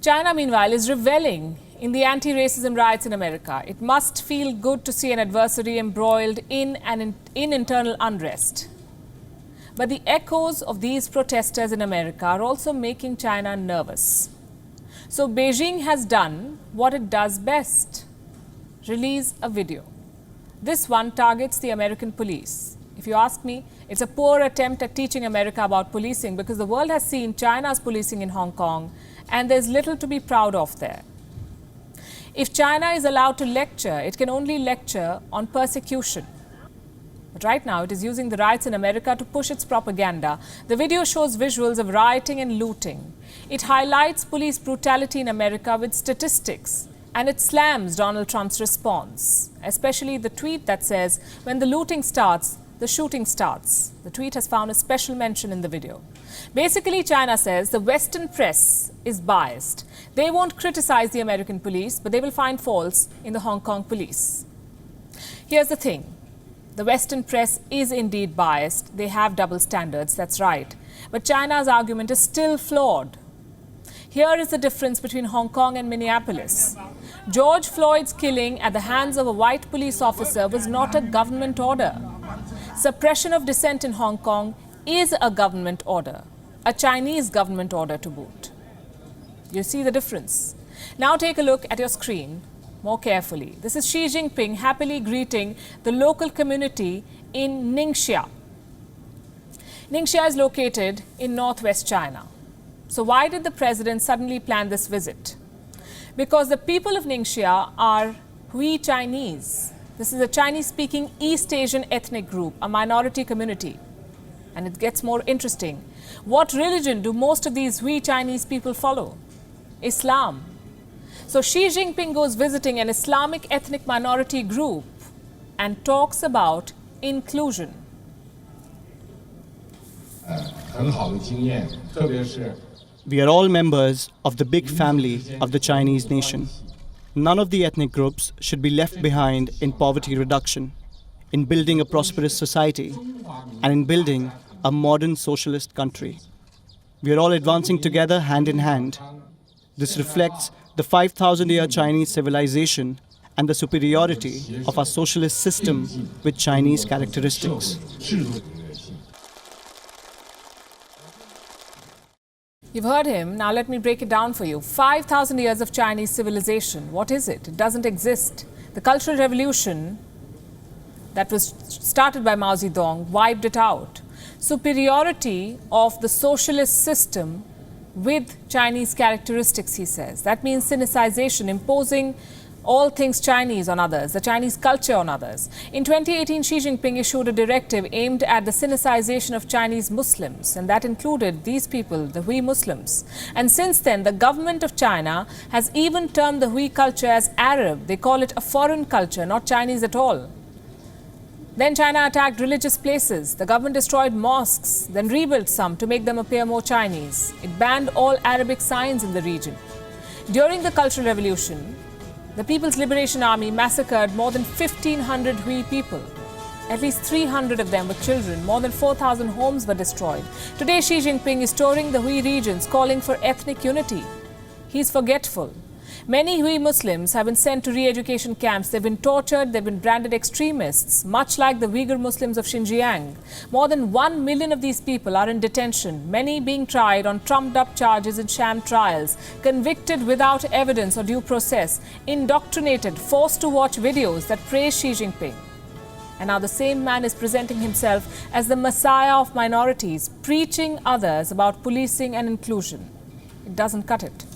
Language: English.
China, meanwhile, is reveling in the anti-racism riots in America. It must feel good to see an adversary embroiled in internal unrest. But the echoes of these protesters in America are also making China nervous. So Beijing has done what it does best: release a video. This one targets the American police. If you ask me, it's a poor attempt at teaching America about policing, because the world has seen China's policing in Hong Kong and there's little to be proud of there. If China is allowed to lecture, it can only lecture on persecution. But right now, it is using the riots in America to push its propaganda. The video shows visuals of rioting and looting. It highlights police brutality in America with statistics, and it slams Donald Trump's response, especially the tweet that says, "When the looting starts, the shooting starts." The tweet has found a special mention in the video. Basically, China says the Western press is biased. They won't criticize the American police, but they will find faults in the Hong Kong police. Here's the thing. The Western press is indeed biased. They have double standards, that's right. But China's argument is still flawed. Here is the difference between Hong Kong and Minneapolis. George Floyd's killing at the hands of a white police officer was not a government order. Suppression of dissent in Hong Kong is a government order, a Chinese government order to boot. You see the difference. Now take a look at your screen more carefully. This is Xi Jinping happily greeting the local community in Ningxia. Ningxia is located in northwest China. So why did the president suddenly plan this visit? Because the people of Ningxia are Hui Chinese. This is a Chinese-speaking East Asian ethnic group, a minority community. And it gets more interesting. What religion do most of these Hui Chinese people follow? Islam. So Xi Jinping goes visiting an Islamic ethnic minority group and talks about inclusion. We are all members of the big family of the Chinese nation. None of the ethnic groups should be left behind in poverty reduction, in building a prosperous society, and in building a modern socialist country. We are all advancing together hand in hand. This reflects the 5,000-year Chinese civilization and the superiority of our socialist system with Chinese characteristics. You've heard him. Now let me break it down for you. 5,000 years of Chinese civilization. What is it? It doesn't exist. The Cultural Revolution that was started by Mao Zedong wiped it out. Superiority of the socialist system with Chinese characteristics, he says. That means sinicization, imposing all things Chinese on others, the Chinese culture on others. In 2018, Xi Jinping issued a directive aimed at the sinicization of Chinese Muslims, and that included these people, the Hui Muslims. And since then, the government of China has even termed the Hui culture as Arab. They call it a foreign culture, not Chinese at all. Then China attacked religious places. The government destroyed mosques, then rebuilt some to make them appear more Chinese. It banned all Arabic signs in the region. During the Cultural Revolution, the People's Liberation Army massacred more than 1,500 Hui people. At least 300 of them were children. More than 4,000 homes were destroyed. Today, Xi Jinping is touring the Hui regions, calling for ethnic unity. He's forgetful. Many Hui Muslims have been sent to re-education camps. They've been tortured. They've been branded extremists, much like the Uyghur Muslims of Xinjiang. More than 1 million of these people are in detention, many being tried on trumped-up charges in sham trials, convicted without evidence or due process, indoctrinated, forced to watch videos that praise Xi Jinping. And now the same man is presenting himself as the messiah of minorities, preaching others about policing and inclusion. It doesn't cut it.